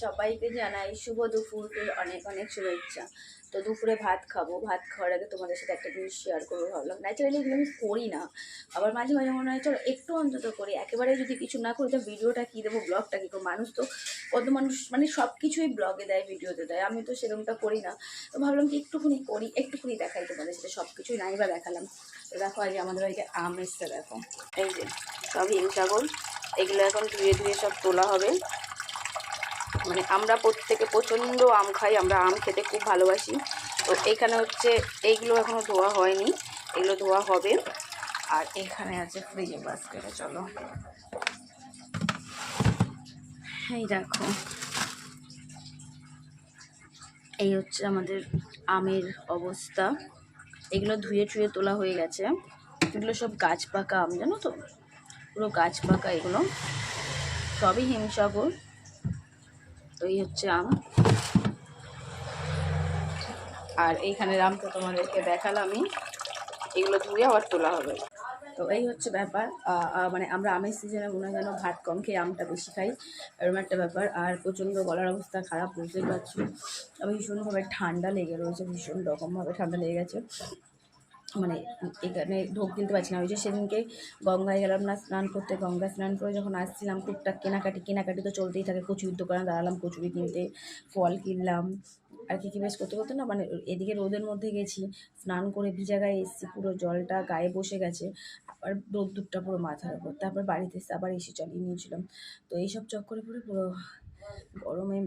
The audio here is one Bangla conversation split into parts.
সবাইকে জানাই শুভ দুপুরের অনেক অনেক শুভেচ্ছা। তো দুপুরে ভাত খাবো, ভাত খাওয়ার আগে তোমাদের সাথে একটা জিনিস শেয়ার করবো ভাবলাম। ন্যাচারালি এগুলো আমি করি না, আবার মাঝে মাঝে মনে হয় চলো একটু অন্তত করি। একেবারে যদি কিছু না করি তো ভিডিওটা কী দেবো, ব্লগটা কী করবো? মানুষ তো কত মানুষ মানে সব কিছুই ব্লগে দেয়, ভিডিওতে দেয়, আমি তো সেরকমটা করি না। তো ভাবলাম কি একটুখানি করি, একটুখানি দেখাই তোমাদের সাথে, সব কিছুই নাই বা দেখালাম। তো দেখো আজকে আমাদের বাড়িতে আম এসছে, দেখো এই যে সব হিমসাগর, এগুলো এখন ধুয়ে ধুয়ে সব তোলা হবে। মানে আমরা প্রত্যেকে প্রচণ্ড আম খাই, আমরা আম খেতে খুব ভালোবাসি। তো এইখানে হচ্ছে এইগুলো এখনও ধোয়া হয়নি, এগুলো ধোয়া হবে। আর এখানে আছে ফ্রিজে বাস্কেটে, চলো এই দেখো, এই হচ্ছে আমাদের আমের অবস্থা। এগুলো ধুয়ে ছুঁয়ে তোলা হয়ে গেছে, এগুলো সব গাছ পাকা আম, জানো তো, পুরো গাছ পাকা এগুলো, সবই হিমসাগর। তো এই হচ্ছে আম, আর এইখানে আম তো তোমাদেরকে দেখালামই, এগুলো ধুয়ে আবার তোলা হবে। তো এই হচ্ছে ব্যাপার। মানে আমরা আমের সিজনে মনে হয় যেন ভাত কম খেয়ে আমটা বেশি খাই, এরকম একটা ব্যাপার। আর প্রচণ্ড গলার অবস্থা খারাপ, বুঝতেই পারছি। আমি ভীষণভাবে ঠান্ডা লেগে রয়েছে, ভীষণ রকমভাবে ঠান্ডা লেগে গেছে। মানে এখানে ঢোক কিনতে পারছি না। ওই যে সেদিনকে গঙ্গায় গেলাম না স্নান করতে, গঙ্গা স্নান করে যখন আসছিলাম টুকটাক কেনাকাটি তো চলতেই থাকে। কচুরির দোকানে দাঁড়ালাম কচুরি কিনতে, ফল কিনলাম, আর কি বেশ করতে করতে না, মানে এদিকে রোদের মধ্যে গেছি, স্নান করে ভিজা গায়ে এসেছি, পুরো জলটা গায়ে বসে গেছে, আবার রোদ্দুরটা পুরো মাথার উপর, তারপর বাড়িতে এসে আবার এসি চালিয়ে নিয়েছিলাম। তো এইসব চক্করে পরে পুরো গরমে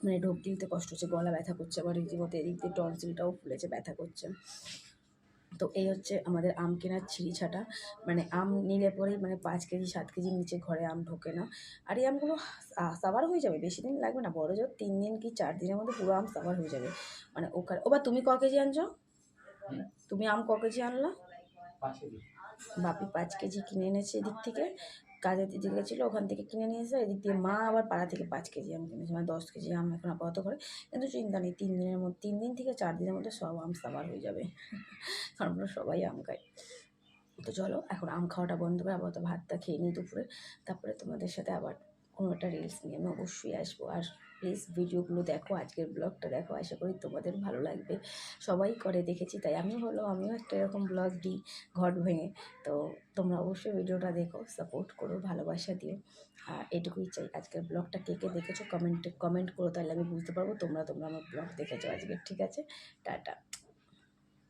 মানে ঢোক গিলতে কষ্ট হচ্ছে, গলা ব্যথা করছে, আবার রীতিমতো এদিক দিয়ে টনসিলটাও ফুলেছে, ব্যথা করছে। তো এই হচ্ছে আমাদের আম কেনার ছিঁড়িছাটা। মানে আম নিলে পরেই মানে 5 কেজি 7 কেজির নিচে ঘরে আম ঢোকে না। আর এই আমগুলো সাবার হয়ে যাবে, বেশি দিন লাগবে না, বড় জোর 3 দিন কি 4 দিনের মধ্যে পুরো আম সাবার হয়ে যাবে। মানে ওখানে বা তুমি ক কেজি আনছো? তুমি আম ক কেজি আনলা? বাপি 5 কেজি কিনে এনেছে এদিক থেকে, কাজের দিদি গেছিলো ওখান থেকে কিনে নিয়ে এসে, এদিক দিয়ে মা আবার পাড়া থেকে 5 কেজি আম কিনেছে, মানে 10 কেজি আম এখন আপাতত করে। কিন্তু চিন্তা নেই, 3 দিনের মধ্যে, 3 দিন থেকে 4 দিনের মধ্যে সব আম সাবার হয়ে যাবে, কারণ আমরা সবাই আম খাই। তো চলো এখন আম খাওয়াটা বন্ধ করে আপাতত ভাতটা খেয়ে নিই দুপুরে, তারপরে তোমাদের সাথে আবার কোনো একটা রিলস নিয়ে আমি অবশ্যই আসবো। আর প্লিজ ভিডিওগুলো দেখো, আজকের ব্লগটা দেখো, আশা করি তোমাদের ভালো লাগবে। সবাই করে দেখেছি তাই আমিও আমিও একটা এরকম ব্লগ দিই ঘট ভেঙে। তো তোমরা অবশ্যই ভিডিওটা দেখো, সাপোর্ট করো, ভালোবাসা দিও। আর এটুকুই চাই। আজকের ব্লগটা কে কে দেখেছো কমেন্ট করো, তাহলে আমি বুঝতে পারবো তোমরা আমার ব্লগ দেখেছো আজকে। ঠিক আছে, টাটা।